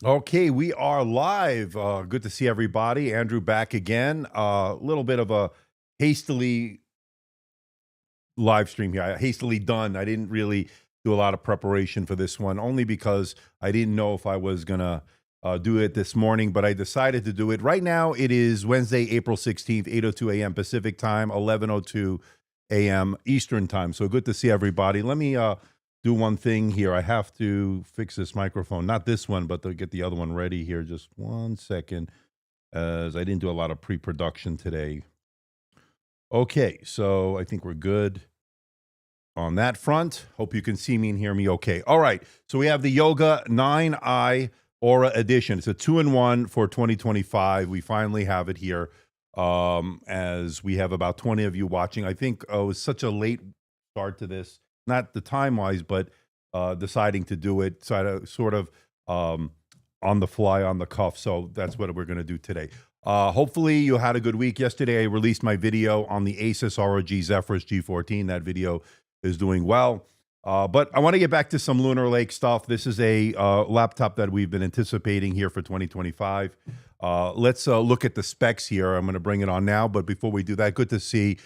Okay, we are live. Good to see everybody. Andrew back again. A little bit of a hastily live stream here. Hastily done. I didn't really do a lot of preparation for this one, only because I didn't know if I was going to do it this morning, but I decided to do it. Right now, it is Wednesday, April 16th, 8:02 a.m. Pacific time, 11:02 a.m. Eastern time. So good to see everybody. Let me do one thing here. I have to fix this microphone, not this one, but to get the other one ready here. Just 1 second, as I didn't do a lot of pre-production today. Okay, so I think we're good on that front. Hope you can see me and hear me okay. All right, so we have the Yoga 9i Aura Edition. It's a 2-in-1 for 2025. We finally have it here, as we have about 20 of you watching. I think it was such a late start to this. Not the time-wise, but deciding to do it sort of on the fly, on the cuff. So that's what we're going to do today. Hopefully you had a good week. Yesterday I released my video on the Asus ROG Zephyrus G14. That video is doing well. But I want to get back to some Lunar Lake stuff. This is a laptop that we've been anticipating here for 2025. Let's look at the specs here. I'm going to bring it on now. But before we do that, good to see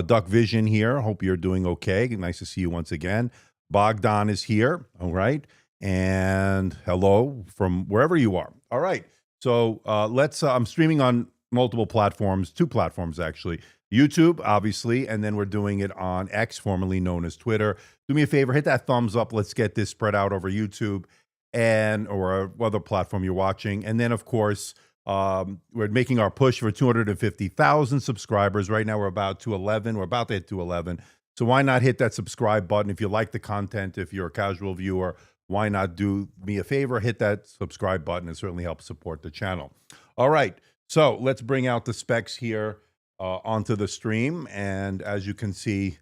Duck Vision here. Hope you're doing okay. Nice to see you once again. Bogdan is here. All right. And hello from wherever you are. All right. So I'm streaming on multiple platforms, 2 platforms actually. YouTube, obviously, and then we're doing it on X, formerly known as Twitter. Do me a favor, hit that thumbs up. Let's get this spread out over YouTube or other platform you're watching. And then, of course, we're making our push for 250,000 subscribers. Right now, we're about to 11. We're about to hit 211. So why not hit that subscribe button? If you like the content, if you're a casual viewer, why not do me a favor? Hit that subscribe button. It certainly helps support the channel. All right. So let's bring out the specs here onto the stream. And as you can see,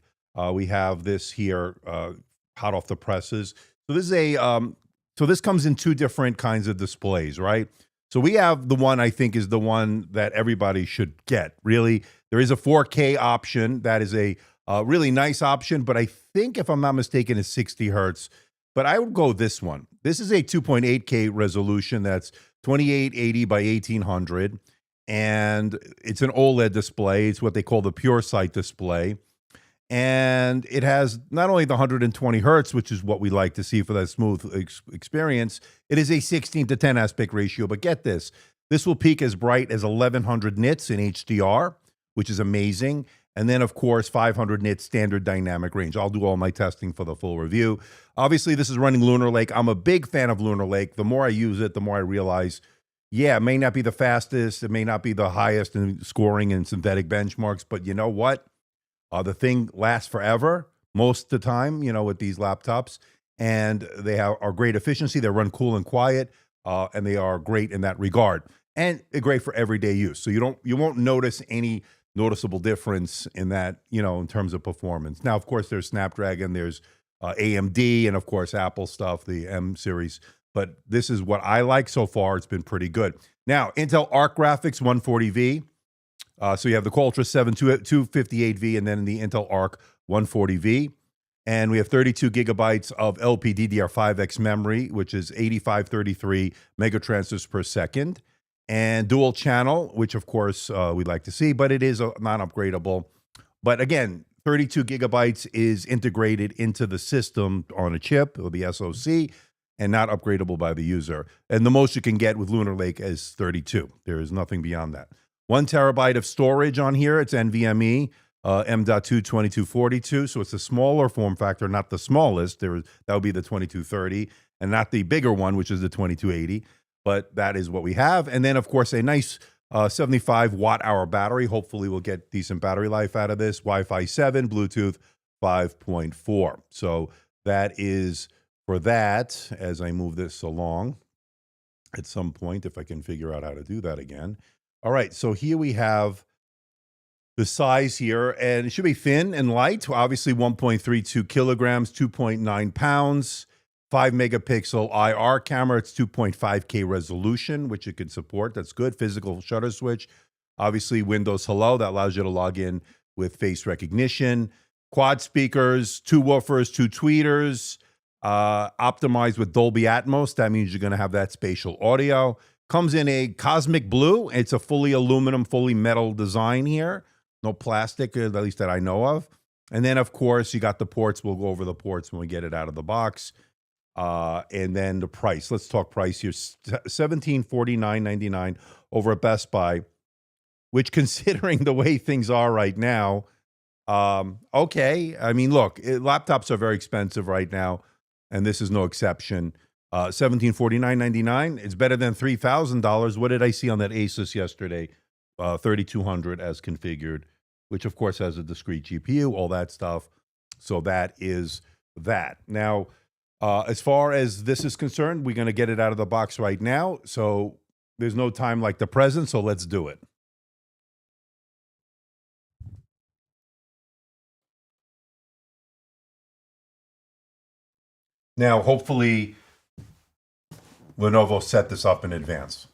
we have this here hot off the presses. So this is so this comes in 2 different kinds of displays, right? So we have the one I think is the one that everybody should get. Really, there is a 4K option. That is a really nice option, but I think, if I'm not mistaken, is 60 hertz. But I would go this one. This is a 2.8K resolution. That's 2880 by 1800. And it's an OLED display. It's what they call the Pure Sight display. And it has not only the 120 hertz, which is what we like to see for that smooth experience, it is a 16:10 aspect ratio. But get this, this will peak as bright as 1100 nits in HDR, which is amazing. And then, of course, 500 nit standard dynamic range. I'll do all my testing for the full review. Obviously, this is running Lunar Lake. I'm a big fan of Lunar Lake. The more I use it, the more I realize, yeah, it may not be the fastest. It may not be the highest in scoring and synthetic benchmarks. But you know what? The thing lasts forever most of the time, with these laptops. And they are great efficiency. They run cool and quiet. And they are great in that regard. And they're great for everyday use. So you won't notice any noticeable difference in that, in terms of performance. Now, of course, there's Snapdragon, there's AMD, and of course, Apple stuff, the M series. But this is what I like so far. It's been pretty good. Now, Intel Arc Graphics 140V. So you have the Qualtra 7 258V and then the Intel Arc 140V. And we have 32 gigabytes of LPDDR5X memory, which is 8533 megatransfers per second. And dual channel, which of course we'd like to see, but it is not upgradable. But again, 32 gigabytes is integrated into the system on a chip or the SoC and not upgradable by the user. And the most you can get with Lunar Lake is 32. There is nothing beyond that. 1 terabyte of storage on here. It's NVMe, M.2 2242. So it's a smaller form factor, not the smallest. That would be the 2230, and not the bigger one, which is the 2280. But that is what we have. And then, of course, a nice 75 watt hour battery. Hopefully, we'll get decent battery life out of this. Wi-Fi 7, Bluetooth 5.4. So that is for that. As I move this along at some point, if I can figure out how to do that again. All right, so here we have the size here, and it should be thin and light. Obviously, 1.32 kilograms, 2.9 pounds, 5 megapixel IR camera. It's 2.5K resolution, which it can support. That's good. Physical shutter switch. Obviously, Windows Hello. That allows you to log in with face recognition. Quad speakers, 2 woofers, 2 tweeters. Optimized with Dolby Atmos. That means you're going to have that spatial audio. Comes in a cosmic blue. It's a fully aluminum, fully metal design here. No plastic, at least that I know of. And then, of course, you got the ports. We'll go over the ports when we get it out of the box. And then the price. Let's talk price here. $1749.99 over at Best Buy, which, considering the way things are right now, okay. I mean, look, laptops are very expensive right now, and this is no exception. $1749.99. It's better than $3,000. What did I see on that Asus yesterday? 3200 as configured, which of course has a discrete GPU, all that stuff. So that is that. Now, as far as this is concerned, we're going to get it out of the box right now. So there's no time like the present. So let's do it. Now, hopefully, Lenovo set this up in advance.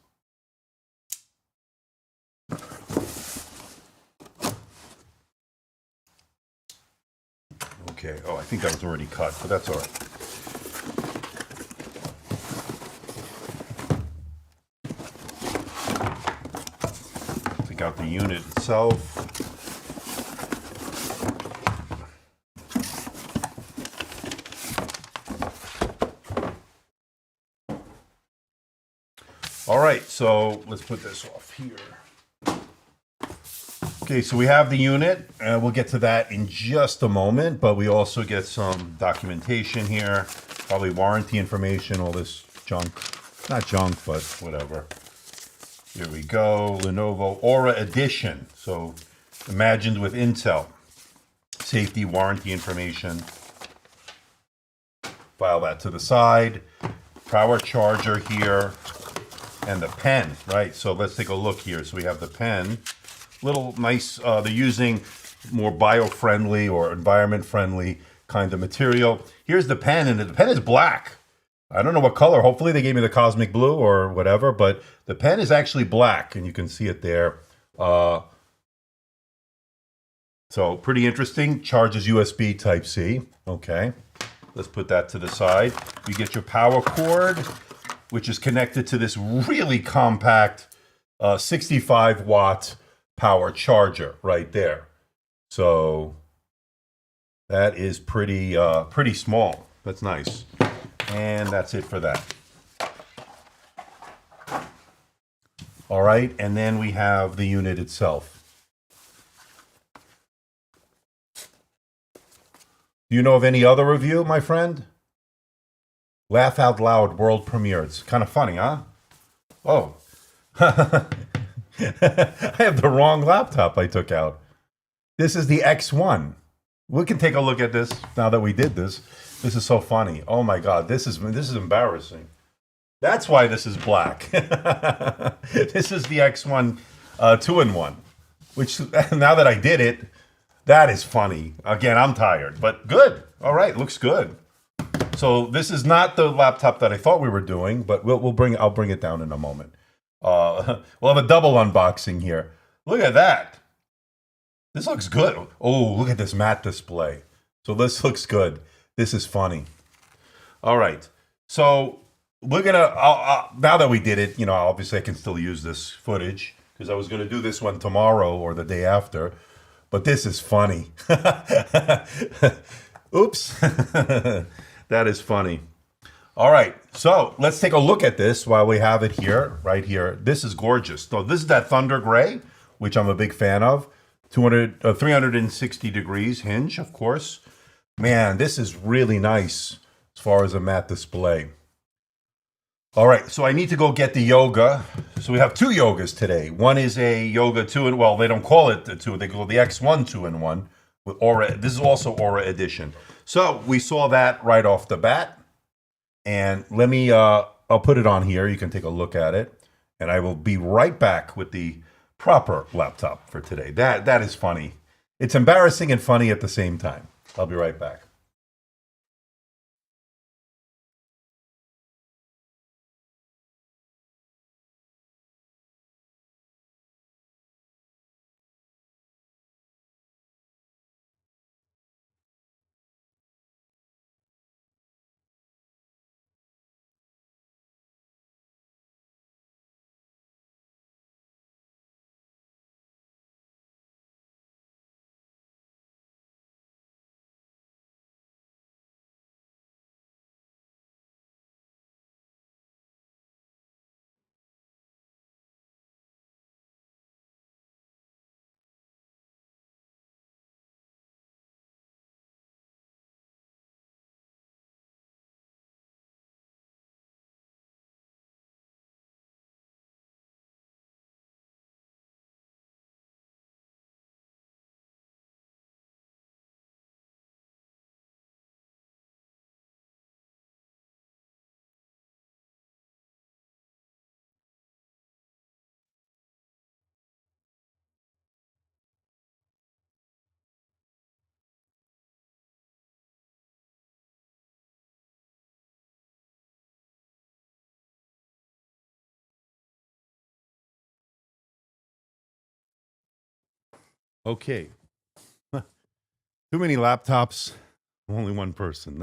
Okay. Oh, I think that was already cut, but that's all right. Take out the unit itself. All right, so let's put this off here. Okay, so we have the unit, and we'll get to that in just a moment, but we also get some documentation here, probably warranty information, all this junk. Not junk, but whatever. Here we go, Lenovo Aura Edition. So imagined with Intel. Safety warranty information. File that to the side. Power charger here. And the pen, right? So let's take a look here. So we have the pen. Little nice, they're using more bio-friendly or environment-friendly kind of material. Here's the pen, and the pen is black. I don't know what color. Hopefully they gave me the cosmic blue or whatever, but the pen is actually black, and you can see it there. So pretty interesting. Charges USB Type-C. Okay, let's put that to the side. You get your power cord, which is connected to this really compact 65-watt power charger right there. So that is pretty small. That's nice. And that's it for that. All right, and then we have the unit itself. Do you know of any other review, my friend? Laugh out loud world premiere. It's kind of funny, huh? Oh. I have the wrong laptop I took out. This is the X1. We can take a look at this now that we did this. This is so funny. Oh my God, this is embarrassing. That's why this is black. This is the X1 2-in-1, which now that I did it, that is funny. Again, I'm tired, but good. All right, looks good. So this is not the laptop that I thought we were doing, but I'll bring it down in a moment. We'll have a double unboxing here. Look at that. This looks good. Oh, look at this matte display. So this looks good. This is funny. All right. So we're gonna now that we did it, obviously I can still use this footage because I was gonna do this one tomorrow or the day after, but this is funny. Oops. That is funny. All right, so let's take a look at this while we have it here, right here. This is gorgeous. So this is that Thunder Gray, which I'm a big fan of. 360 degrees hinge, of course. Man, this is really nice as far as a matte display. All right, so I need to go get the Yoga. So we have two Yogas today. One is a Yoga 2-in, well, they don't call it the 2, they call it the X1 2-in-1 with Aura. This is also Aura Edition. So we saw that right off the bat. And let me, I'll put it on here. You can take a look at it. And I will be right back with the proper laptop for today. That is funny. It's embarrassing and funny at the same time. I'll be right back. Okay. Too many laptops, only one person.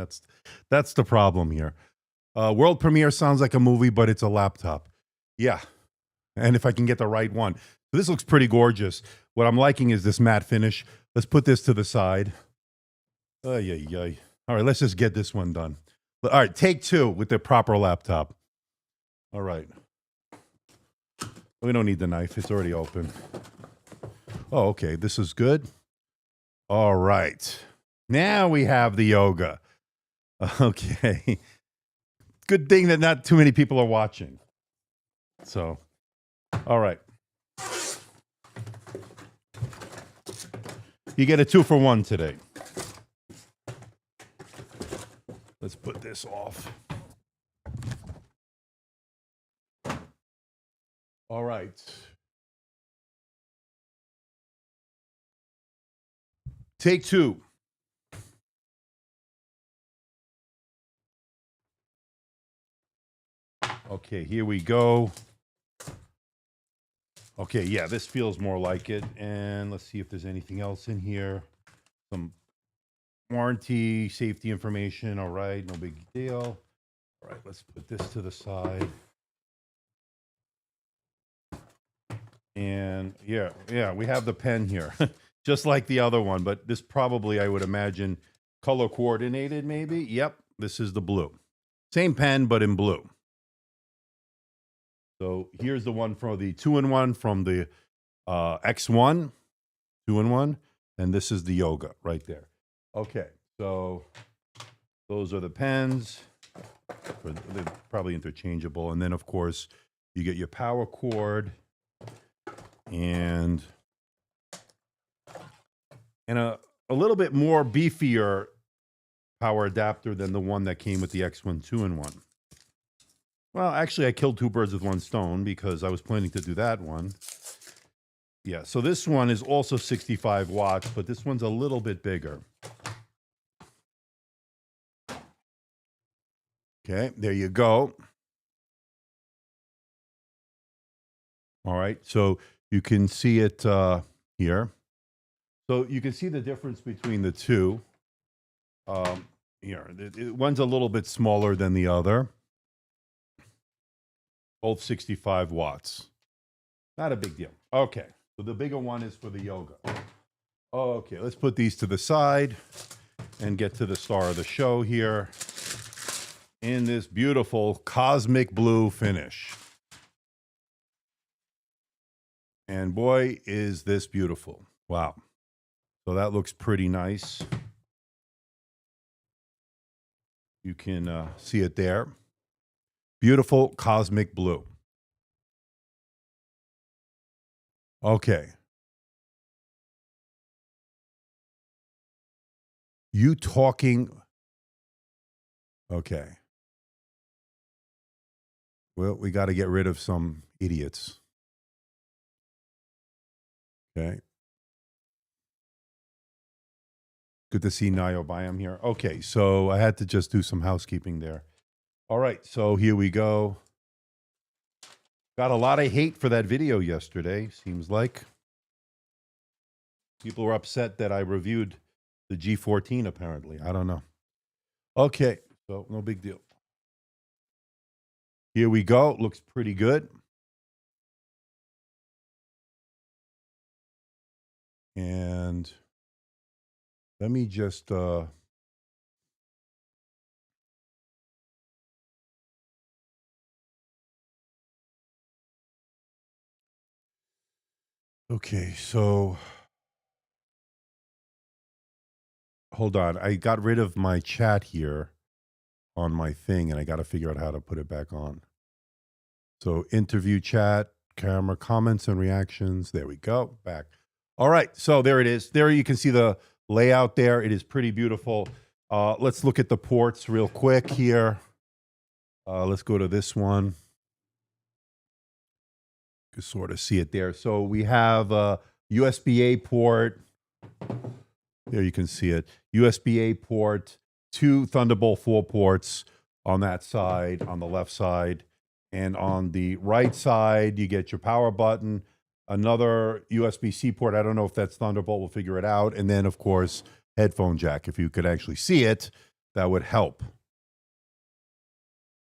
That's the problem here. World premiere sounds like a movie, but it's a laptop. Yeah. And if I can get the right one. So this looks pretty gorgeous. What I'm liking is this matte finish. Let's put this to the side. Ay, ay, ay. All right, let's just get this one done. All right, take two with the proper laptop. All right. We don't need the knife. It's already open. Oh, okay. This is good. All right. Now we have the Yoga. Okay. Good thing that not too many people are watching. So, all right. You get a 2-for-1 today. Let's put this off. All right. Take two. Okay, here we go. Okay, yeah, this feels more like it. And let's see if there's anything else in here. Some warranty, safety information. All right, no big deal. All right, let's put this to the side. And yeah, we have the pen here, just like the other one, but this probably, I would imagine, color coordinated maybe. Yep, this is the blue. Same pen, but in blue. So here's the one for the 2-in-1 from the X1, 2-in-1, and this is the Yoga right there. Okay, So those are the pens. They're probably interchangeable. And then, of course, you get your power cord and a little bit more beefier power adapter than the one that came with the X1 2-in-1. Well, actually, I killed two birds with one stone because I was planning to do that one. Yeah, so this one is also 65 watts, but this one's a little bit bigger. Okay, there you go. All right, so you can see it here. So you can see the difference between the two. Here, one's a little bit smaller than the other. Both 65 watts. Not a big deal. Okay, so the bigger one is for the yoga. Okay, let's put these to the side and get to the star of the show here in this beautiful cosmic blue finish. And boy, is this beautiful. Wow. So that looks pretty nice. You can see it there. Beautiful cosmic blue. Okay. You talking. Okay. Well, we got to get rid of some idiots. Okay. Good to see Nayo Bayam here. Okay, so I had to just do some housekeeping there. All right, so here we go. Got a lot of hate for that video yesterday, seems like. People were upset that I reviewed the G14, apparently. I don't know. Okay, so no big deal. Here we go. Looks pretty good. And let me just okay, so hold on. I got rid of my chat here on my thing, and I got to figure out how to put it back on. So interview chat, camera, comments and reactions. There we go. Back. All right. So there it is. There you can see the layout there. It is pretty beautiful. Let's look at the ports real quick here. Let's go to this one. You can sort of see it there. So we have a USB-A port. There you can see it. USB-A port, two Thunderbolt 4 ports on that side, on the left side. And on the right side, you get your power button, another USB-C port. I don't know if that's Thunderbolt. We'll figure it out. And then, of course, headphone jack. If you could actually see it, that would help.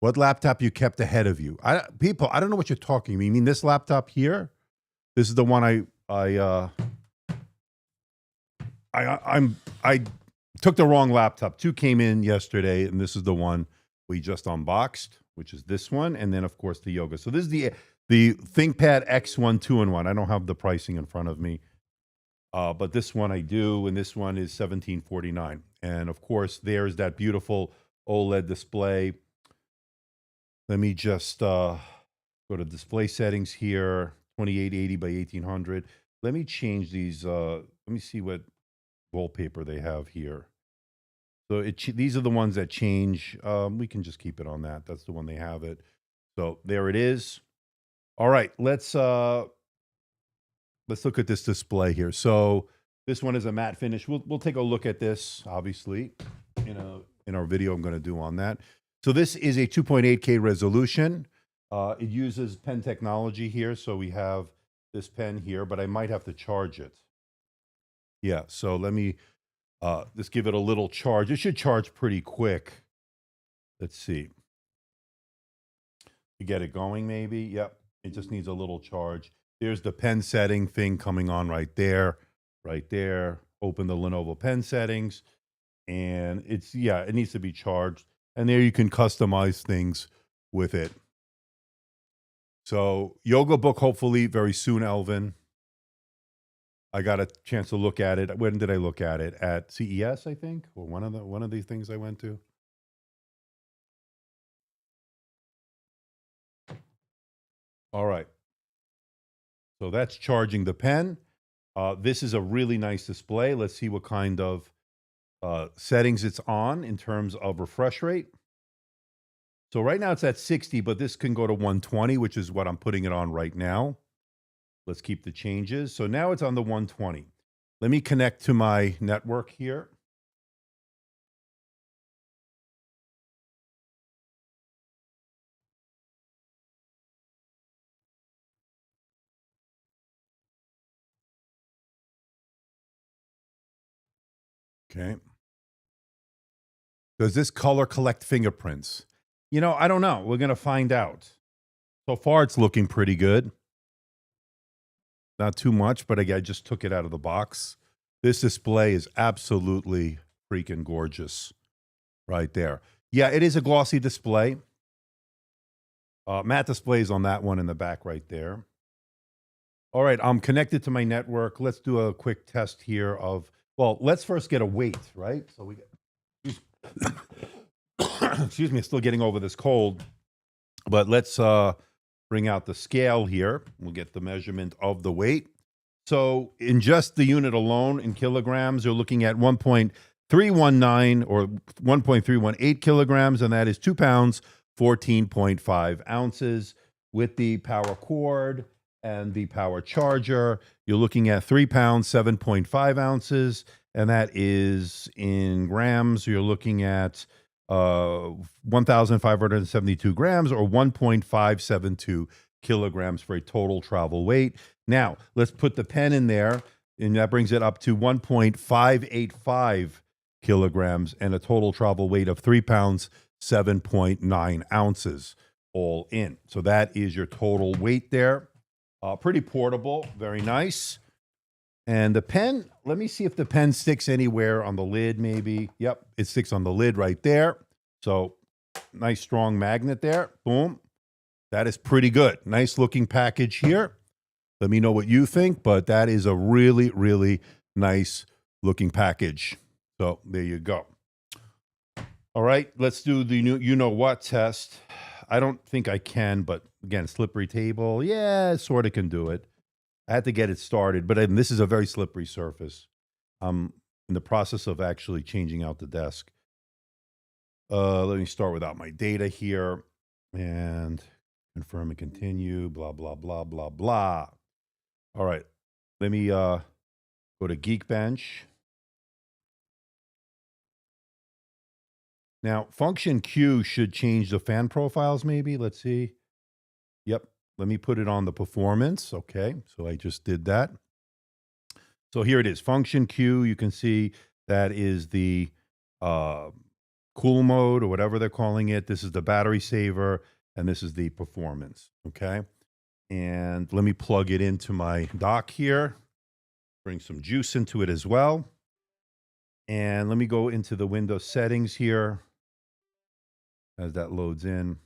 What laptop you kept ahead of you? People, I don't know what you're talking about. You mean this laptop here? This is the one I took the wrong laptop. Two came in yesterday, and this is the one we just unboxed, which is this one, and then of course the Yoga. So this is the ThinkPad X1 2-in-1. I don't have the pricing in front of me, but this one I do, and this one is $17.49. And of course, there's that beautiful OLED display. Let me just go to display settings here, 2880 by 1800. Let me change these. Let me see what wallpaper they have here. So these are the ones that change. We can just keep it on that. That's the one they have it. So there it is. All right, let's look at this display here. So this one is a matte finish. We'll take a look at this, obviously, in our video I'm going to do on that. So this is a 2.8K resolution. It uses pen technology here. So we have this pen here, but I might have to charge it. Yeah, so let me just give it a little charge. It should charge pretty quick. Let's see. To get it going, maybe. Yep, it just needs a little charge. There's the pen setting thing coming on right there. Right there. Open the Lenovo pen settings. And it needs to be charged. And there you can customize things with it. So Yoga book, hopefully very soon, Elvin. I got a chance to look at it. When did I look at it? At CES, I think, or one of these things I went to. All right. So that's charging the pen. This is a really nice display. Let's see what kind of settings it's on in terms of refresh rate. So right now it's at 60, but this can go to 120, which is what I'm putting it on right now. Let's keep the changes. So now it's on the 120. Let me connect to my network here. Okay. Does this color collect fingerprints? I don't know. We're going to find out. So far, it's looking pretty good. Not too much, but I just took it out of the box. This display is absolutely freaking gorgeous right there. Yeah, it is a glossy display. Matte displays on that one in the back right there. All right, I'm connected to my network. Let's do a quick test here of, well, let's first get a weight, right? So we get, excuse me, still getting over this cold, but let's bring out the scale here. We'll get the measurement of the weight. So in just the unit alone in kilograms, you're looking at 1.319 or 1.318 kilograms, and that is 2 pounds, 14.5 ounces. With the power cord and the power charger, you're looking at 3 pounds, 7.5 ounces, and that is in grams. You're looking at 1,572 grams or 1.572 kilograms for a total travel weight. Now, let's put the pen in there, and that brings it up to 1.585 kilograms and a total travel weight of 3 pounds, 7.9 ounces all in. So that is your total weight there. Pretty portable, very nice. And the pen, let me see if the pen sticks anywhere on the lid, maybe. Yep, it sticks on the lid right there. So nice strong magnet there. Boom. That is pretty good. Nice looking package here. Let me know what you think, but that is a really, really nice looking package. So there you go. All right, let's do the you know what test. I don't think I can, but again, slippery table. Yeah, sort of can do it. I had to get it started, but this is a very slippery surface. I'm in the process of actually changing out the desk. Let me start without my data here and confirm and continue, blah, blah, blah, blah, blah. All right, let me go to Geekbench. Now, function Q should change the fan profiles maybe. Let's see. Yep, let me put it on the performance. Okay, so I just did that. So here it is, function Q. You can see that is the cool mode or whatever they're calling it. This is the battery saver, and this is the performance. Okay, and let me plug it into my dock here. Bring some juice into it as well. And let me go into the Windows settings here as that loads in.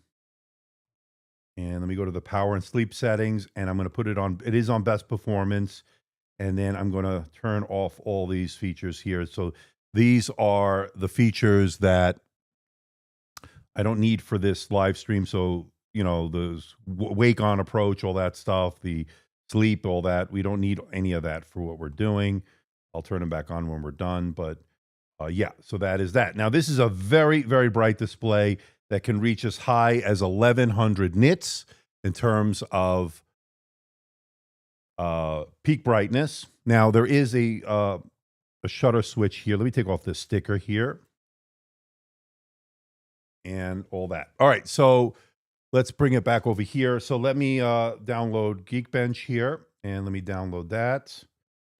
And let me go to the power and sleep settings, and I'm going to put it on. It is on best performance. And then I'm going to turn off all these features here. So these are the features that I don't need for this live stream. So, the wake on approach, all that stuff, the sleep, all that. We don't need any of that for what we're doing. I'll turn them back on when we're done. But yeah, so that is that. Now, this is a very, very bright display that can reach as high as 1,100 nits in terms of peak brightness. Now, there is a shutter switch here. Let me take off this sticker here and all that. All right, so let's bring it back over here. So let me download Geekbench here, and let me download that.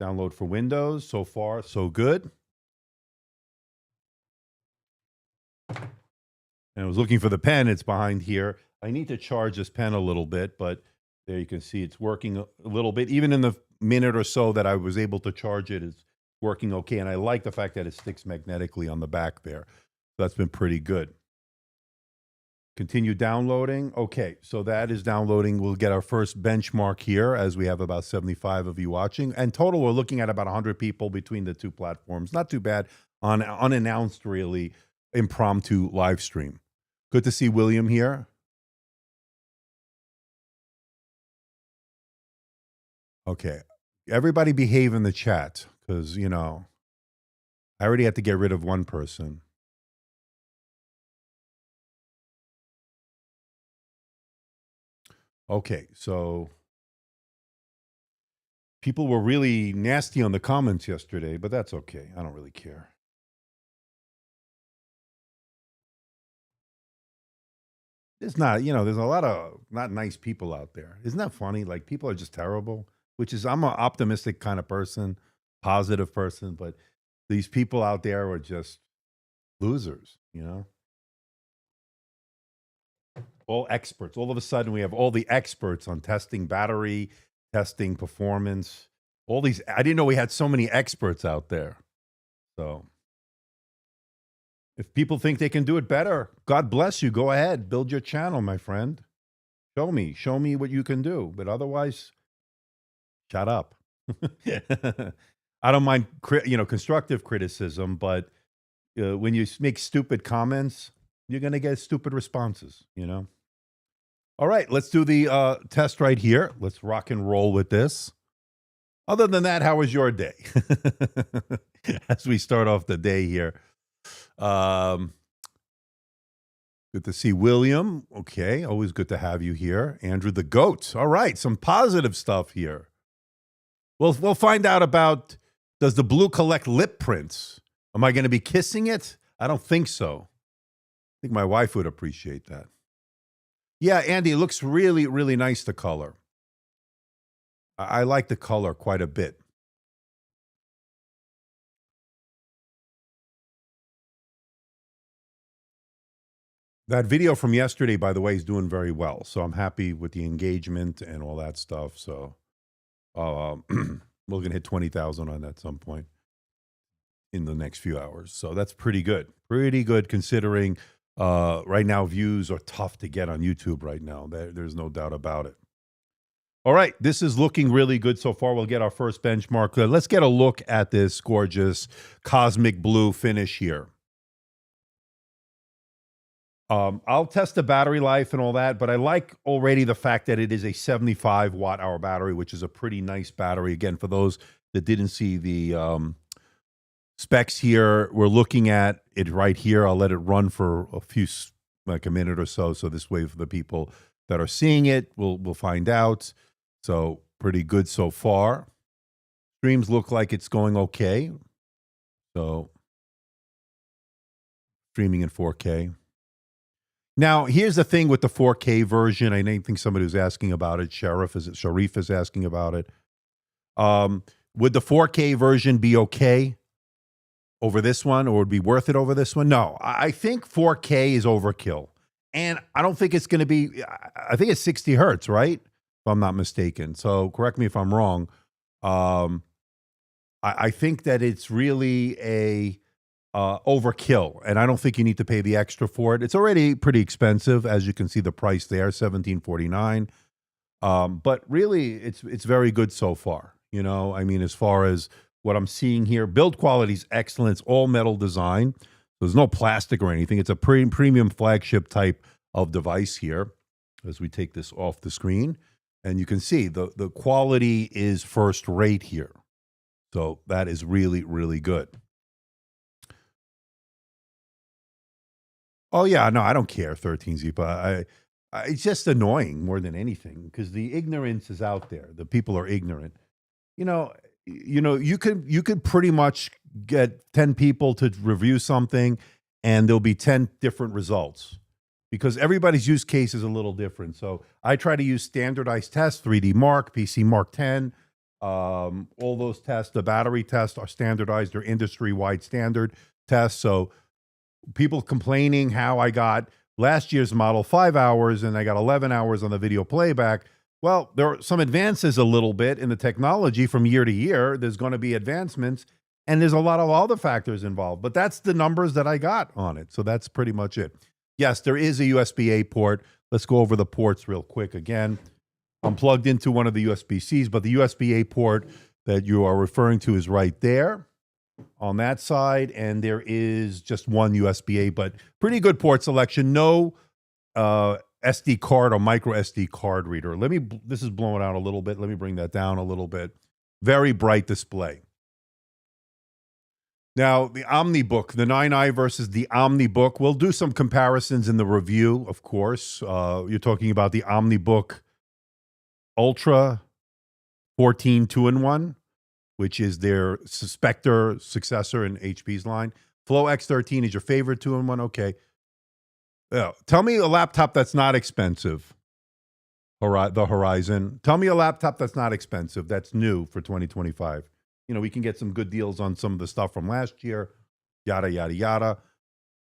Download for Windows. So far, so good. And I was looking for the pen. It's behind here. I need to charge this pen a little bit, but there you can see it's working a little bit. Even in the minute or so that I was able to charge it, it's working okay. And I like the fact that it sticks magnetically on the back there. That's been pretty good. Continue downloading. Okay, so that is downloading. We'll get our first benchmark here as we have about 75 of you watching. And total, we're looking at about 100 people between the two platforms. Not too bad on unannounced, really impromptu live stream. Good to see William here. Okay, everybody behave in the chat because, I already had to get rid of one person. Okay, so people were really nasty on the comments yesterday, but that's okay. I don't really care. It's not, there's a lot of not nice people out there. Isn't that funny? Like people are just terrible, which is, I'm an optimistic kind of person, positive person, but these people out there are just losers. All experts. All of a sudden, we have all the experts on testing battery, testing performance. All these, I didn't know we had so many experts out there. So if people think they can do it better, God bless you. Go ahead, build your channel, my friend. Show me what you can do. But otherwise, shut up. I don't mind, constructive criticism, but when you make stupid comments, you're going to get stupid responses. All right, let's do the test right here. Let's rock and roll with this. Other than that, how was your day? As we start off the day here. Good to see William. Okay, always good to have you here. Andrew the Goat. All right, some positive stuff here. We'll find out about, does the blue collect lip prints? Am I going to be kissing it? I don't think so. I think my wife would appreciate that. Yeah, Andy, it looks really, really nice, the color. I like the color quite a bit. That video from yesterday, by the way, is doing very well. So I'm happy with the engagement and all that stuff. So we're going to hit 20,000 on that at some point in the next few hours. So that's pretty good. Pretty good considering right now views are tough to get on YouTube right now. There's no doubt about it. All right, this is looking really good so far. We'll get our first benchmark. Let's get a look at this gorgeous cosmic blue finish here. I'll test the battery life and all that, but I like already the fact that it is a 75 watt hour battery, which is a pretty nice battery. Again, for those that didn't see the specs here, we're looking at it right here. I'll let it run for like a minute or so. So this way for the people that are seeing it, we'll find out. So pretty good so far. Streams look like it's going okay. So streaming in 4K. Now, here's the thing with the 4K version. I think somebody was asking about it. Sharif is asking about it. Would the 4K version be okay over this one, or would it be worth it over this one? No, I think 4K is overkill. And I don't think it's going to be, I think it's 60 hertz, right? If I'm not mistaken. So correct me if I'm wrong. I think that it's really a overkill, and I don't think you need to pay the extra for it. It's already pretty expensive, as you can see the price there, $17.49. But really, it's very good so far. I mean, as far as what I'm seeing here, build quality is excellent. It's all metal design. There's no plastic or anything. It's a premium flagship type of device here. As we take this off the screen, and you can see the quality is first rate here. So that is really, really good. Oh yeah, no, I don't care, 13Z, but it's just annoying more than anything because the ignorance is out there. The people are ignorant. You could pretty much get 10 people to review something, and there'll be 10 different results because everybody's use case is a little different. So I try to use standardized tests, 3D Mark, PC Mark 10. All those tests, the battery tests are standardized. They're industry-wide standard tests. So people complaining how I got last year's model 5 hours and I got 11 hours on the video playback. Well, there are some advances a little bit in the technology from year to year. There's going to be advancements, and there's a lot of other factors involved. But that's the numbers that I got on it. So that's pretty much it. Yes, there is a USB-A port. Let's go over the ports real quick again. I'm plugged into one of the USB-Cs, but the USB-A port that you are referring to is right there on that side, and there is just one USB-A, but pretty good port selection. No SD card or micro SD card reader. This is blowing out a little bit. Let me bring that down a little bit. Very bright display. Now, the OmniBook, the 9i versus the OmniBook. We'll do some comparisons in the review, of course. You're talking about the OmniBook Ultra 14 2-in-1, which is their Spectre successor in HP's line. Flow X13 is your favorite 2-in-1. Okay. Tell me a laptop that's not expensive. The Horizon. Tell me a laptop that's not expensive, that's new for 2025. You know, we can get some good deals on some of the stuff from last year, yada, yada, yada.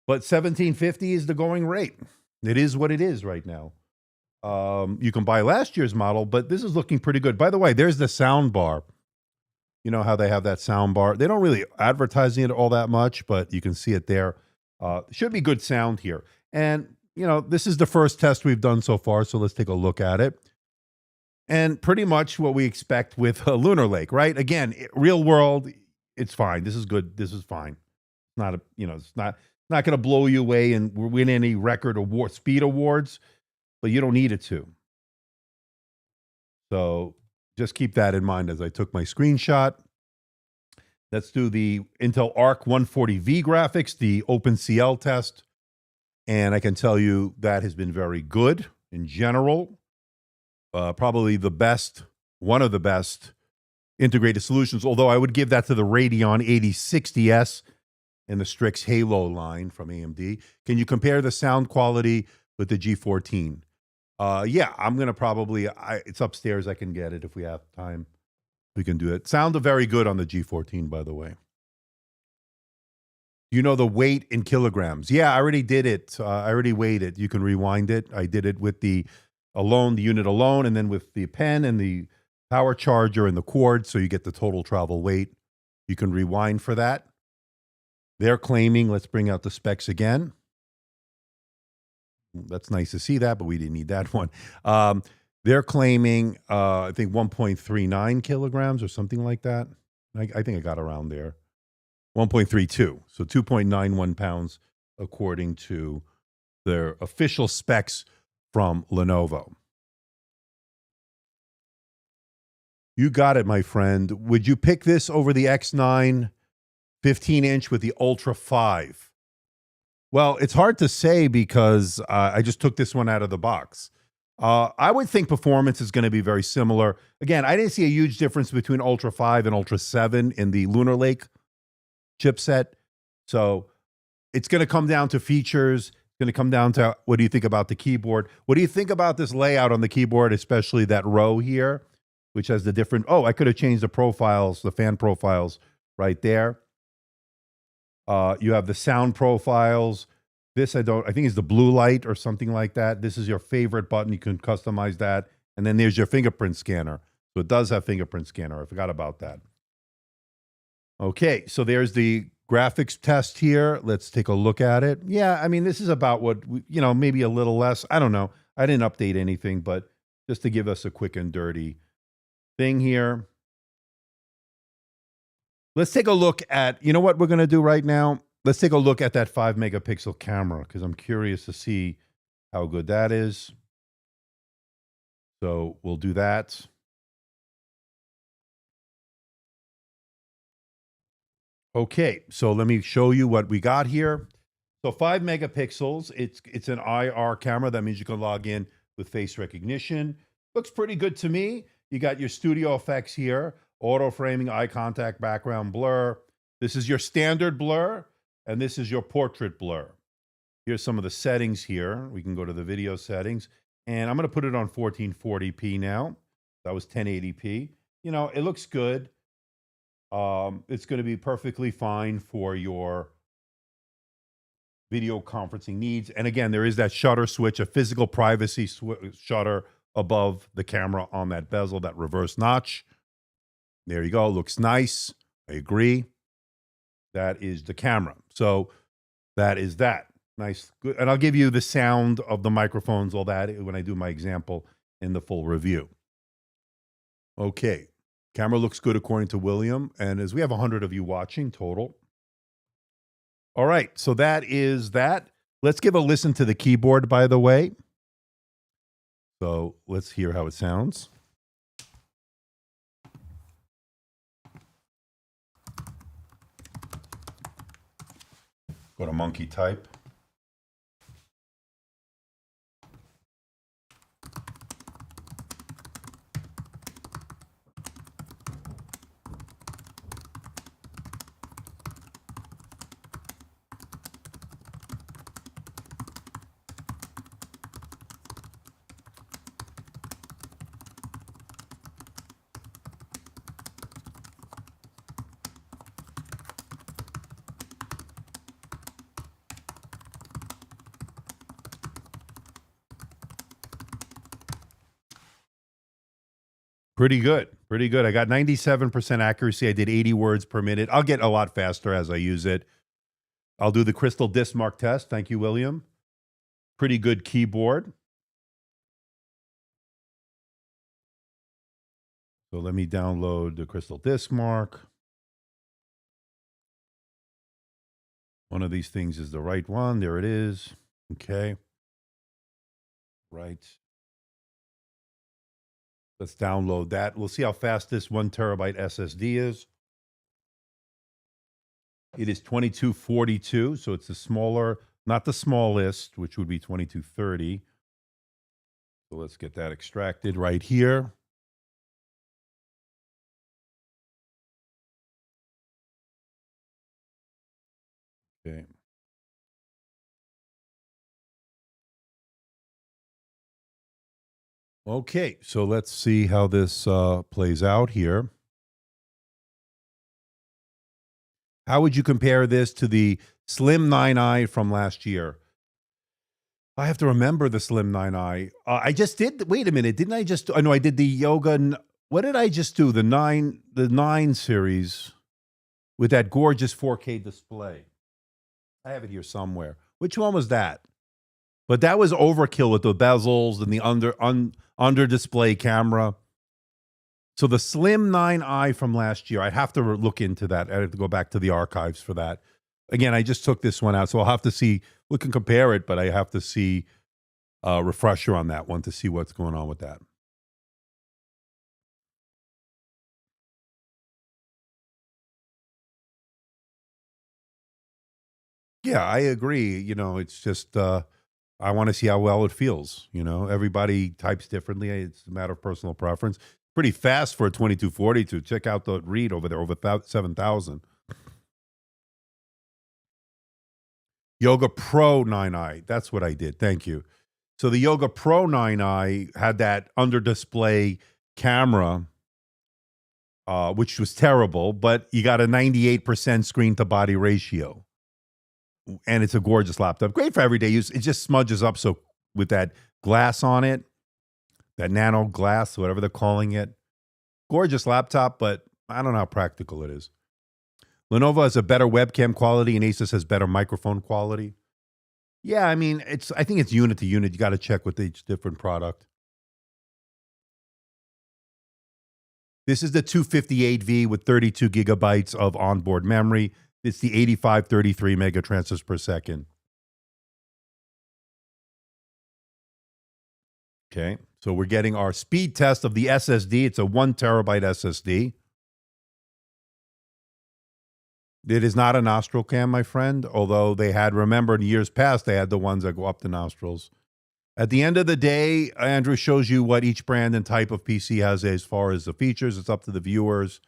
But 1750 is the going rate. It is what it is right now. You can buy last year's model, but this is looking pretty good. By the way, there's the sound bar. You know how they have that sound bar? They don't really advertising it all that much, but you can see it there. Should be good sound here. And, you know, this is the first test we've done so far, so let's take a look at it. And pretty much what we expect with a Lunar Lake, right? Again, real world, it's fine. This is good. This is fine. Not a, you know, it's not going to blow you away and win any record award, speed awards, but you don't need it to. So just keep that in mind as I took my screenshot. Let's do the Intel Arc 140V graphics, the OpenCL test. And I can tell you that has been very good in general. Probably the best, one of the best integrated solutions, although I would give that to the Radeon 8060S and the Strix Halo line from AMD. Can you compare the sound quality with the G14? Yeah, I'm going to probably, it's upstairs. I can get it if we have time. We can do it. Sounded very good on the G14, by the way. You know the weight in kilograms. Yeah, I already did it. I already weighed it. You can rewind it. I did it with the unit alone, and then with the pen and the power charger and the cord, so you get the total travel weight. You can rewind for that. They're claiming, let's bring out the specs again. That's nice to see that, but we didn't need that one. They're claiming, I think 1.39 kilograms or something like that. I think I got around there. 1.32, so 2.91 pounds, according to their official specs from Lenovo. You got it, my friend. Would you pick this over the X9 15-inch with the Ultra 5? Well, it's hard to say because I just took this one out of the box. I would think performance is going to be very similar. Again, I didn't see a huge difference between Ultra 5 and Ultra 7 in the Lunar Lake chipset. So it's going to come down to features. It's going to come down to what do you think about the keyboard? What do you think about this layout on the keyboard, especially that row here, which has the different, I could have changed the profiles, the fan profiles right there. You have the sound profiles. This I think is the blue light or something like that. This is your favorite button. You can customize that. And then there's your fingerprint scanner. So it does have fingerprint scanner. I forgot about that. Okay, so there's the graphics test here. Let's take a look at it. Yeah, I mean, this is about what, maybe a little less. I don't know. I didn't update anything, but just to give us a quick and dirty thing here. Let's take a look at, you know what we're going to do right now? Let's take a look at that 5 megapixel camera because I'm curious to see how good that is. So we'll do that. Okay, so let me show you what we got here. So 5 megapixels, it's an IR camera. That means you can log in with face recognition. Looks pretty good to me. You got your studio effects here, auto framing, eye contact, background blur. This is your standard blur, and this is your portrait blur. Here's some of the settings here. We can go to the video settings, and I'm going to put it on 1440p now. That was 1080p. It looks good. It's going to be perfectly fine for your video conferencing needs. And again, there is that shutter switch, a physical privacy shutter above the camera on that bezel, that reverse notch. There you go. Looks nice. I agree. That is the camera. So that is that. Nice. Good. And I'll give you the sound of the microphones, all that, when I do my example in the full review. Okay. Camera looks good according to William. And as we have 100 of you watching total. All right. So that is that. Let's give a listen to the keyboard, by the way. So let's hear how it sounds. Go to monkey type. Pretty good. Pretty good. I got 97% accuracy. I did 80 words per minute. I'll get a lot faster as I use it. I'll do the crystal disc mark test. Thank you, William. Pretty good keyboard. So let me download the crystal disc mark. One of these things is the right one. There it is. Okay. Right. Let's download that. We'll see how fast this 1 terabyte SSD is. It is 2242, so it's the smaller, not the smallest, which would be 2230. So let's get that extracted right here. Okay. Okay, so let's see how this plays out here. How would you compare this to the Slim 9i from last year? I have to remember the Slim 9i. I just did. Wait a minute, didn't I just? I know I did the Yoga. What did I just do? The 9 series with that gorgeous 4K display. I have it here somewhere. Which one was that? But that was overkill with the bezels and the under display camera. So the Slim 9i from last year, I'd have to look into that. I'd have to go back to the archives for that. Again, I just took this one out, so I'll have to see. We can compare it, but I have to see a refresher on that one to see what's going on with that. Yeah, I agree. It's just I want to see how well it feels. Everybody types differently. It's a matter of personal preference. Pretty fast for a 2242. Check out the read over there, over 7,000. Yoga Pro 9i. That's what I did. Thank you. So the Yoga Pro 9i had that under display camera, which was terrible, but you got a 98% screen to body ratio. And it's a gorgeous laptop. Great for everyday use. It just smudges up so with that glass on it, that nano glass, whatever they're calling it. Gorgeous laptop, but I don't know how practical it is. Lenovo has a better webcam quality and Asus has better microphone quality. Yeah, I mean, I think it's unit to unit. You got to check with each different product. This is the 258V with 32 gigabytes of onboard memory. It's the 8533 megatransfers per second. Okay, so we're getting our speed test of the SSD. It's a 1 terabyte SSD. It is not a nostril cam, my friend, although they had, remember in years past, they had the ones that go up the nostrils. At the end of the day, Andrew shows you what each brand and type of PC has as far as the features. It's up to the viewers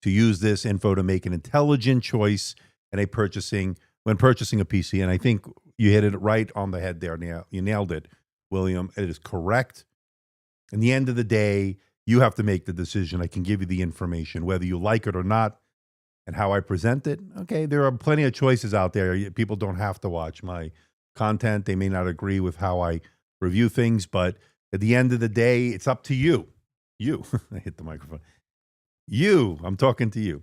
to use this info to make an intelligent choice when purchasing a PC. And I think you hit it right on the head there. You nailed it, William. It is correct. In the end of the day, you have to make the decision. I can give you the information, whether you like it or not, and how I present it. Okay, there are plenty of choices out there. People don't have to watch my content. They may not agree with how I review things, but at the end of the day, it's up to you. You, I hit the microphone. I'm talking to you.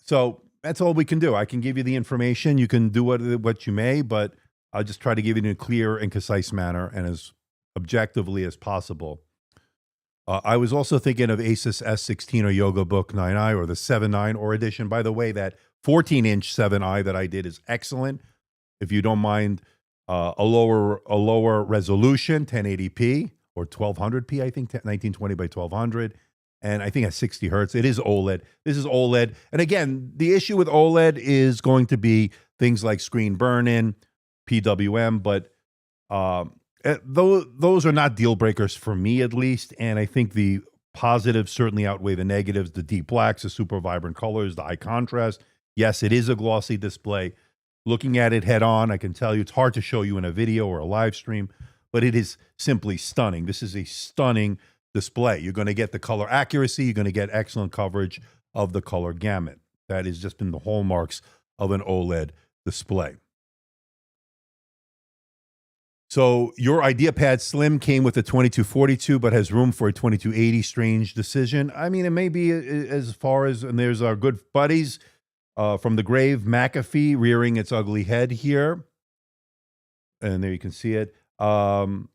So that's all we can do. I can give you the information. You can do what you may, but I'll just try to give it in a clear and concise manner and as objectively as possible. I was also thinking of Asus S16 or Yoga Book 9i or the 7.9 or edition. By the way, that 14-inch 7i that I did is excellent. If you don't mind a lower resolution, 1080p or 1200p, I think 1920 by 1200, and I think at 60 hertz. It is OLED. This is OLED, and again, the issue with OLED is going to be things like screen burn-in, PWM, but those are not deal breakers for me, at least. And I think the positives certainly outweigh the negatives. The deep blacks, the super vibrant colors, the high contrast. Yes, it is a glossy display. Looking at it head on, I can tell you it's hard to show you in a video or a live stream, but it is simply stunning. This is a stunning display. You're going to get the color accuracy. You're going to get excellent coverage of the color gamut. That has just been the hallmarks of an OLED display. So your IdeaPad Slim came with a 2242, but has room for a 2280. Strange decision. I mean, it may be as far as, and there's our good buddies from the grave, McAfee, rearing its ugly head here. And there you can see it. Look,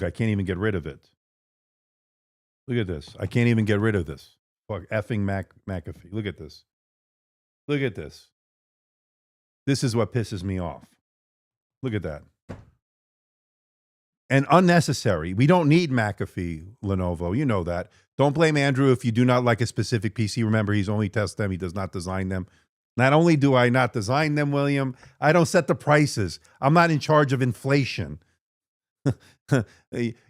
I can't even get rid of it. Look at this. I can't even get rid of this. Fuck, effing McAfee. Look at this. Look at this. This is what pisses me off. Look at that. And unnecessary. We don't need McAfee, Lenovo. You know that. Don't blame Andrew if you do not like a specific PC. Remember, he's only tests them. He does not design them. Not only do I not design them, William, I don't set the prices. I'm not in charge of inflation.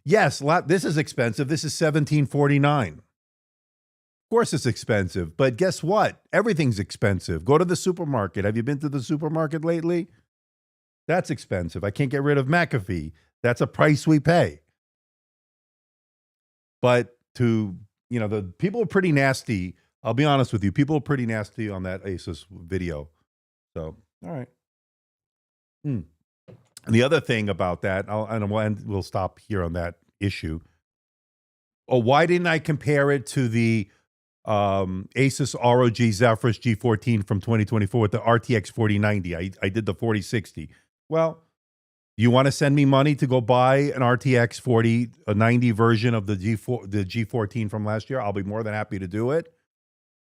Yes, this is expensive. This is $17.49. Of course it's expensive, but guess what? Everything's expensive. Go to the supermarket. Have you been to the supermarket lately? That's expensive. I can't get rid of McAfee. That's a price we pay. But the people are pretty nasty. I'll be honest with you. People are pretty nasty on that Asus video. So, all right. And the other thing about that, we'll stop here on that issue. Oh, why didn't I compare it to the Asus ROG Zephyrus G14 from 2024 with the RTX 4090? I did the 4060. Well, you want to send me money to go buy an RTX 4090 version of the G14 from last year? I'll be more than happy to do it.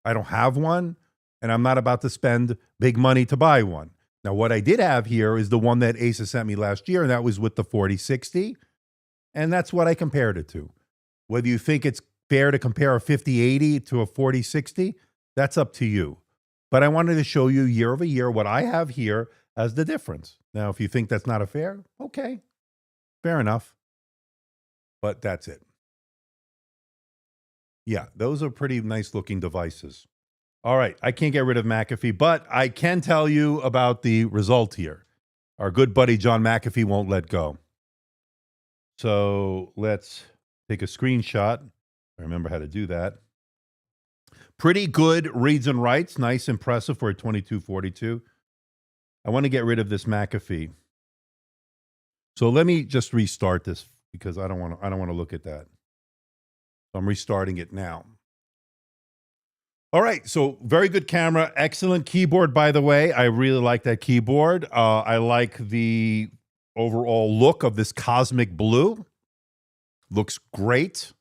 I don't have one, and I'm not about to spend big money to buy one. Now, what I did have here is the one that Asus sent me last year, and that was with the 4060, and that's what I compared it to. Whether you think it's fair to compare a 5080 to a 4060, that's up to you. But I wanted to show you year over year what I have here as the difference. Now, if you think that's not fair, okay, fair enough. But that's it. Yeah, those are pretty nice looking devices. All right, I can't get rid of McAfee, but I can tell you about the result here. Our good buddy John McAfee won't let go. So let's take a screenshot. I remember how to do that. Pretty good reads and writes. Nice, impressive for a 2242. I want to get rid of this McAfee. So let me just restart this because I don't want to look at that. So I'm restarting it now. All right, so very good camera, excellent keyboard, by the way. I really like that keyboard. I like the overall look of this cosmic blue. Looks great.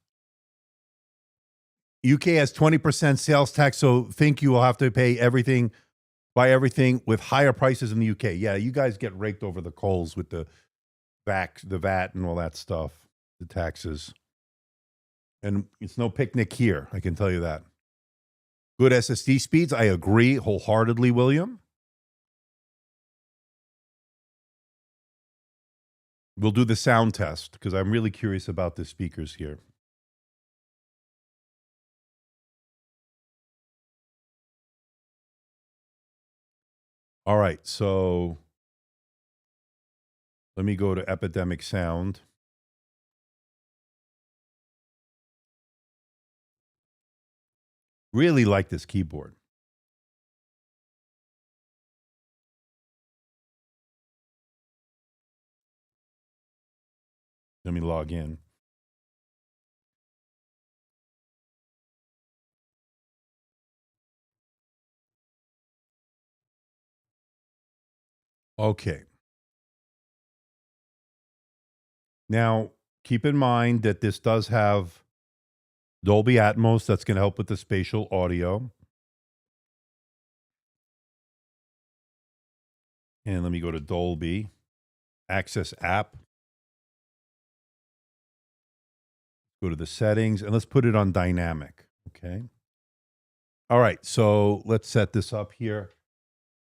UK has 20% sales tax, so think you will have to pay buy everything with higher prices in the UK. Yeah, you guys get raked over the coals with the VAT and all that stuff, the taxes. And it's no picnic here, I can tell you that. Good SSD speeds. I agree wholeheartedly, William. We'll do the sound test because I'm really curious about the speakers here. All right, so let me go to Epidemic Sound. Really like this keyboard. Let me log in. Okay. Now, keep in mind that this does have Dolby Atmos. That's going to help with the spatial audio. And let me go to Dolby, Access App, go to the settings, and let's put it on dynamic. Okay. All right. So let's set this up here.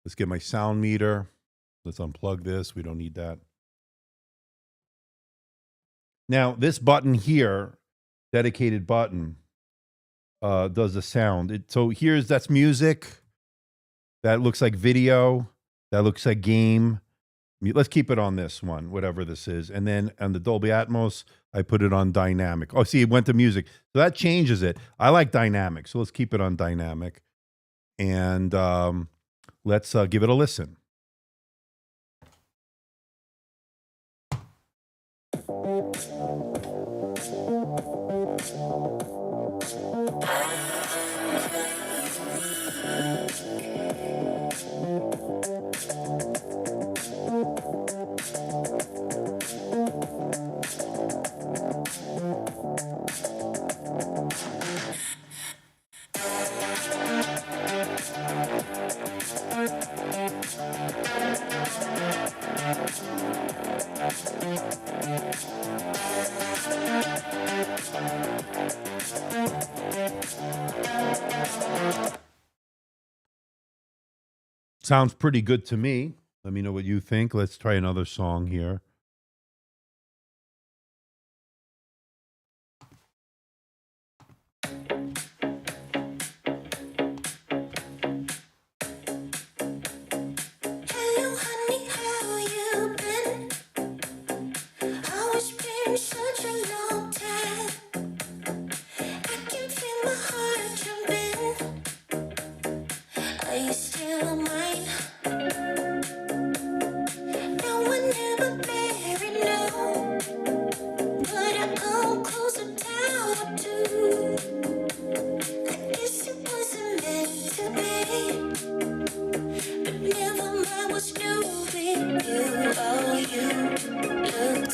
Let's get my sound meter. Let's unplug this. We don't need that. Now, this button here, dedicated button, does the sound. So that's music. That looks like video. That looks like game. Let's keep it on this one, whatever this is. And then on the Dolby Atmos, I put it on dynamic. Oh, see, it went to music. So that changes it. I like dynamic. So let's keep it on dynamic. And let's give it a listen. Sounds pretty good to me. Let me know what you think. Let's try another song here. Hello, honey, how you been? Oh, it's been such a long time. I can feel my heart jumping. Are you still mine? No one ever very know, but I come closer down to. I guess it wasn't meant to be. But never mind what's new with you. Oh, you look.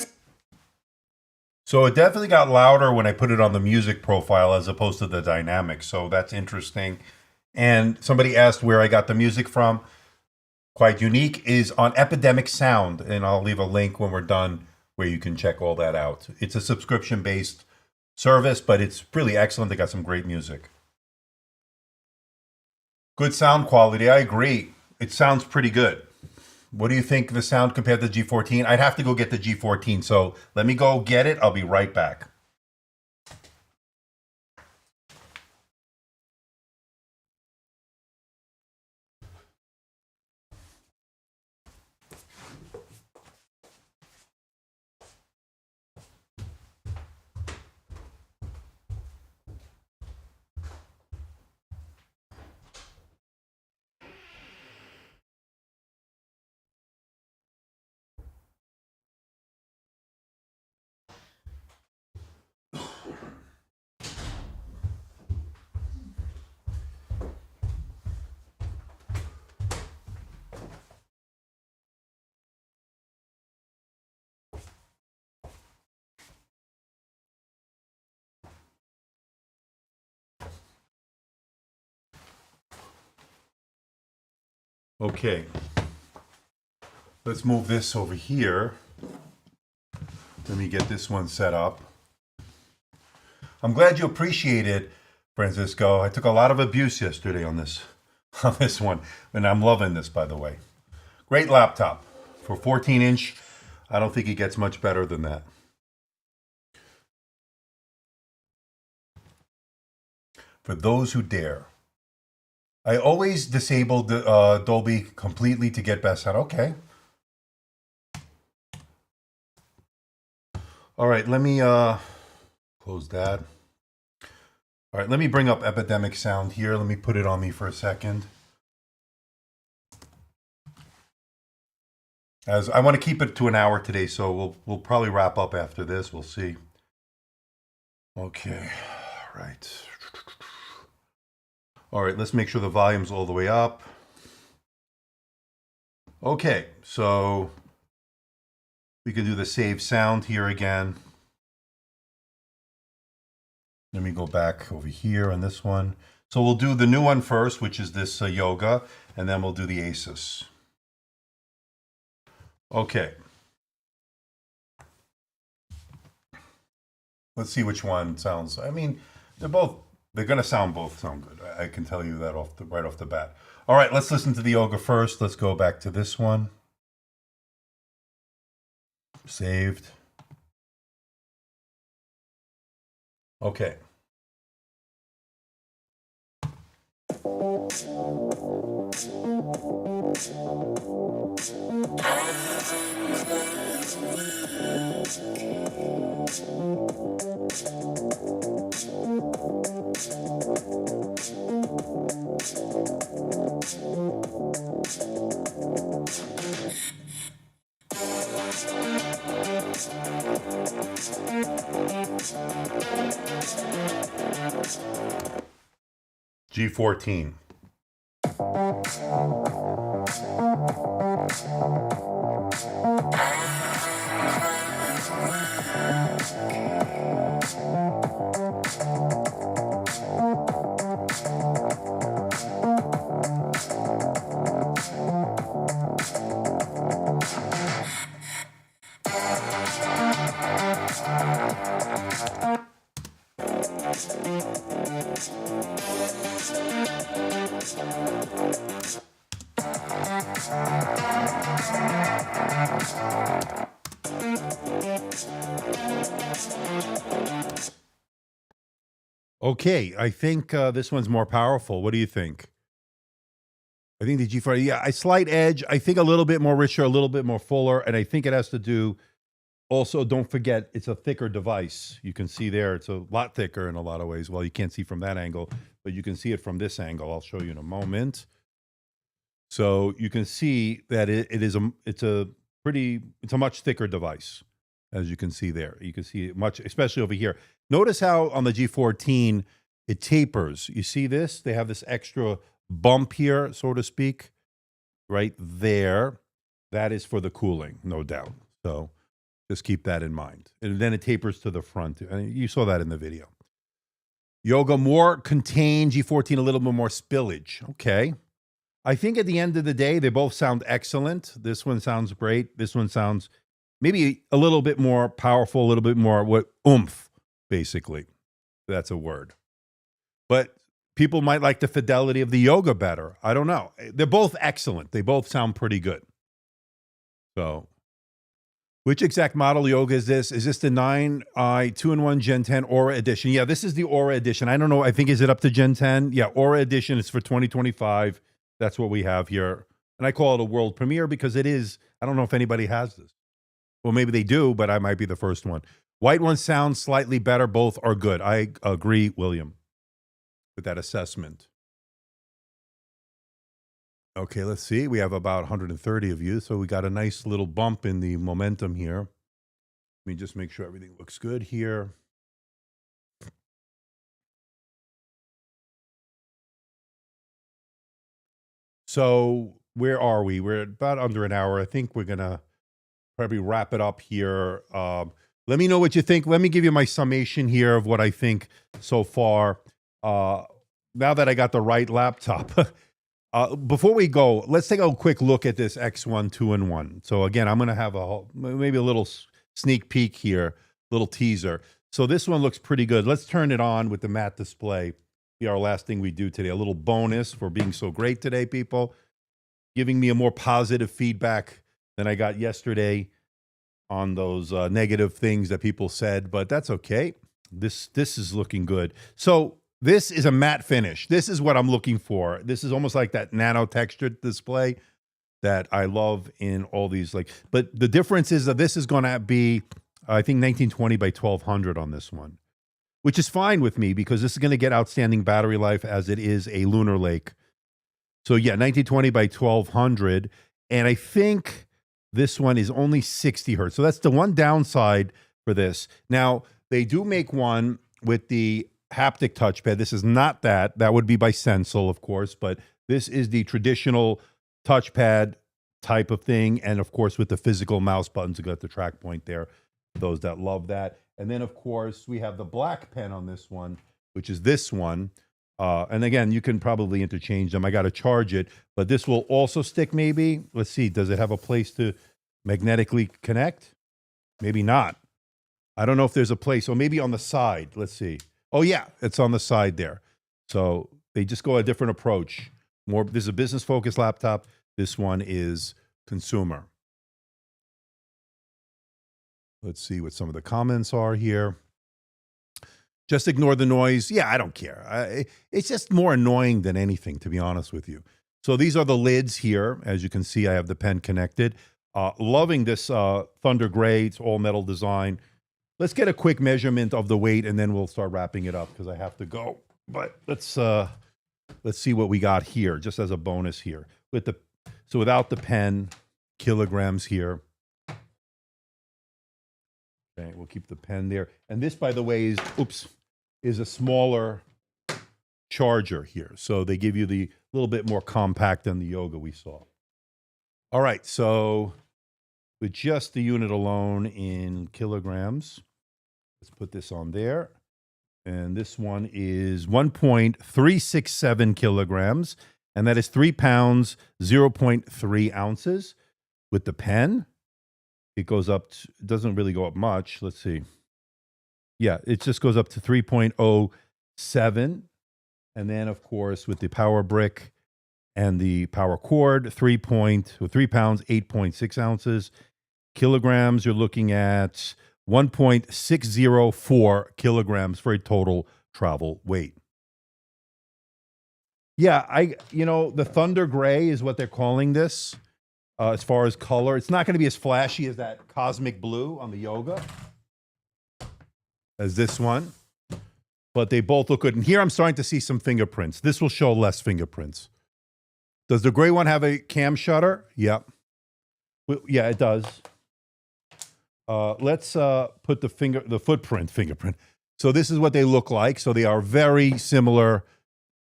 So it definitely got louder when I put it on the music profile as opposed to the dynamic. So that's interesting. And somebody asked where I got the music from. Quite unique, is on Epidemic Sound. And I'll leave a link when we're done where you can check all that out. It's a subscription-based service, but it's really excellent. They got some great music. Good sound quality. I agree. It sounds pretty good. What do you think of the sound compared to the G14? I'd have to go get the G14. So let me go get it. I'll be right back. Okay. Let's move this over here. Let me get this one set up. I'm glad you appreciate it, Francisco. I took a lot of abuse yesterday on this one, and I'm loving this, by the way. Great laptop for 14-inch. I don't think it gets much better than that. For those who dare. I always disabled the Dolby completely to get best sound. Okay. All right, let me close that. All right, let me bring up Epidemic Sound here. Let me put it on me for a second. As I want to keep it to an hour today, so we'll probably wrap up after this. We'll see. Okay, right. All right, let's make sure the volume's all the way up. Okay, so we can do the save sound here again. Let me go back over here on this one. So we'll do the new one first, which is this yoga, and then we'll do the Asus. Okay. Let's see which one sounds. I mean, they're going to both sound good. I can tell you that right off the bat. All right, let's listen to the yoga first. Let's go back to this one. Saved. Okay. G14. Okay, I think this one's more powerful. What do you think? I think the G4, yeah, a slight edge. I think a little bit more richer, a little bit more fuller, and I think it has to do. Also, don't forget, it's a thicker device. You can see there, it's a lot thicker in a lot of ways. Well, you can't see from that angle, but you can see it from this angle. I'll show you in a moment. So you can see that it's a much thicker device, as you can see there. You can see it much, especially over here. Notice how on the G14, it tapers. You see this? They have this extra bump here, so to speak, right there. That is for the cooling, no doubt. So just keep that in mind. And then it tapers to the front. You saw that in the video. Yoga, more contained. G14, a little bit more spillage. Okay. I think at the end of the day, they both sound excellent. This one sounds great. This one sounds maybe a little bit more powerful, a little bit more oomph, basically. That's a word. But people might like the fidelity of the yoga better. I don't know. They're both excellent. They both sound pretty good. So, which exact model yoga is this? Is this the 9i 2-in-1 Gen 10 Aura Edition? Yeah, this is the Aura Edition. I don't know. I think, is it up to Gen 10? Yeah, Aura Edition is for 2025. That's what we have here. And I call it a world premiere because it is. I don't know if anybody has this. Well, maybe they do, but I might be the first one. White one sounds slightly better. Both are good. I agree, William, with that assessment. Okay, let's see. We have about 130 of you, so we got a nice little bump in the momentum here. Let me just make sure everything looks good here. So where are we? We're about under an hour. I think we're going to probably wrap it up here. Let me know what you think. Let me give you my summation here of what I think so far. Now that I got the right laptop, before we go, let's take a quick look at this X1 2-in-1. So again, I'm going to have maybe a little sneak peek here, little teaser. So this one looks pretty good. Let's turn it on with the matte display. Be our last thing we do today. A little bonus for being so great today, people. Giving me a more positive feedback than I got yesterday on those negative things that people said, but that's okay. This is looking good. So this is a matte finish. This is what I'm looking for. This is almost like that nano textured display that I love in all these. But the difference is that this is going to be, I think, 1920 by 1200 on this one, which is fine with me because this is going to get outstanding battery life as it is a Lunar Lake. So yeah, 1920 by 1200. And I think this one is only 60 hertz. So that's the one downside for this. Now, they do make one with the haptic touchpad. This is not that. That would be by Sensel, of course. But this is the traditional touchpad type of thing. And of course, with the physical mouse buttons, you got the track point there, for those that love that. And then, of course, we have the black pen on this one, which is this one. And again, you can probably interchange them. I got to charge it, but this will also stick maybe. Let's see. Does it have a place to magnetically connect? Maybe not. I don't know if there's a place. Or maybe on the side. Let's see. Oh, yeah. It's on the side there. So they just go a different approach. This is a business-focused laptop. This one is consumer. Let's see what some of the comments are here. Just ignore the noise. Yeah, I don't care. It's just more annoying than anything, to be honest with you. So these are the lids here. As you can see, I have the pen connected. Loving this Thunder Gray. It's all metal design. Let's get a quick measurement of the weight, and then we'll start wrapping it up because I have to go. But let's see what we got here, just as a bonus here. So without the pen, kilograms here. Okay, we'll keep the pen there. And this, by the way, is a smaller charger here. So they give you the little bit more compact than the Yoga we saw. All right, so with just the unit alone in kilograms, let's put this on there. And this one is 1.367 kilograms, and that is 3 pounds, 0.3 ounces. With the pen, it goes up, it doesn't really go up much. Let's see. Yeah, it just goes up to 3.07. And then, of course, with the power brick and the power cord, 3 pounds, 8.6 ounces. Kilograms, you're looking at 1.604 kilograms for a total travel weight. Yeah, the Thunder Gray is what they're calling this. As far as color, it's not going to be as flashy as that cosmic blue on the Yoga as this one, but they both look good. And here I'm starting to see some fingerprints. This will show less fingerprints. Does the gray one have a cam shutter? Yep. Yeah, it does. Let's put the fingerprint. So this is what they look like. So they are very similar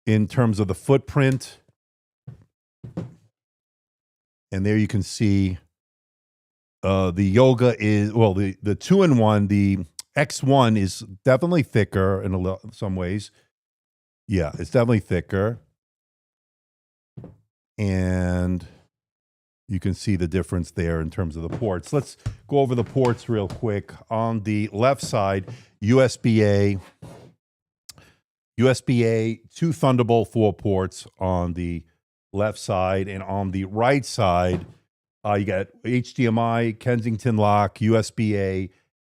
in terms of the footprint. And there you can see the Yoga is, well, the 2-in-1, the X1 is definitely thicker in some ways. Yeah, it's definitely thicker. And you can see the difference there in terms of the ports. Let's go over the ports real quick. On the left side, USB-A, 2 Thunderbolt 4 ports on the left side, and on the right side, you got HDMI, Kensington lock, USB-A,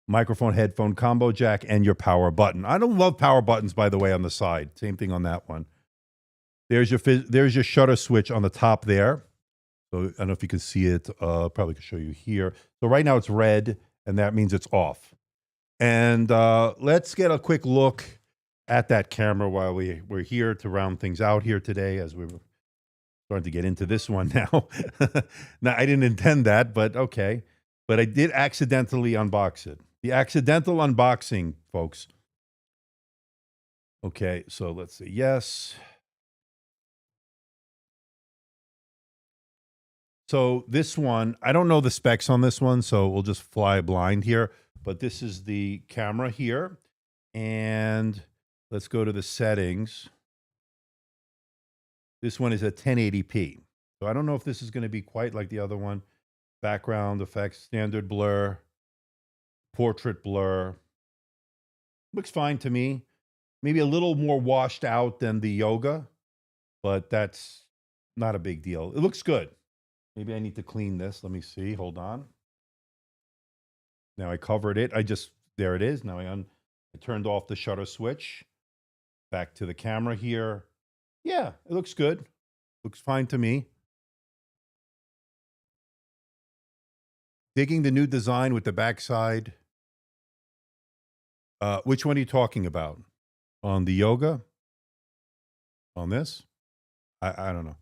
microphone, headphone, combo jack, and your power button. I don't love power buttons, by the way, on the side. Same thing on that one. There's your shutter switch on the top there. So I don't know if you can see it. Probably can show you here. So right now it's red, and that means it's off. And let's get a quick look at that camera while we're here to round things out here today, as we're starting to get into this one now. Now, I didn't intend that, but okay. But I did accidentally unbox it. The accidental unboxing, folks. Okay, so let's see. Yes. So this one, I don't know the specs on this one, so we'll just fly blind here. But this is the camera here. And let's go to the settings. This one is at 1080p. So I don't know if this is going to be quite like the other one. Background effects, standard blur, portrait blur. Looks fine to me. Maybe a little more washed out than the Yoga, but that's not a big deal. It looks good. Maybe I need to clean this. Let me see. Hold on. Now I covered it. There it is. Now I turned off the shutter switch. Back to the camera here. Yeah, it looks good. Looks fine to me. Digging the new design with the backside. Which one are you talking about? On the Yoga? On this? I don't know.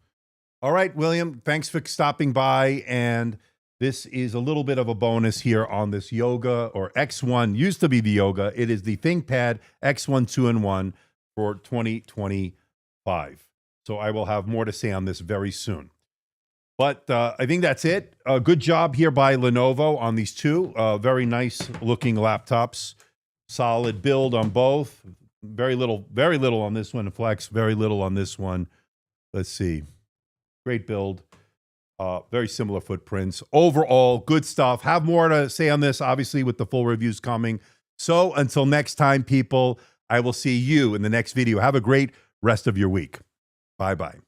All right, William, thanks for stopping by. And this is a little bit of a bonus here on this Yoga, or X1. Used to be the Yoga. It is the ThinkPad X1 2-in-1 for 2025. So I will have more to say on this very soon. But I think that's it. Good job here by Lenovo on these two. Very nice looking laptops. Solid build on both. Very little on this one. Flex, very little on this one. Let's see. Great build. Very similar footprints. Overall, good stuff. Have more to say on this, obviously, with the full reviews coming. So until next time, people, I will see you in the next video. Have a great rest of your week. Bye-bye.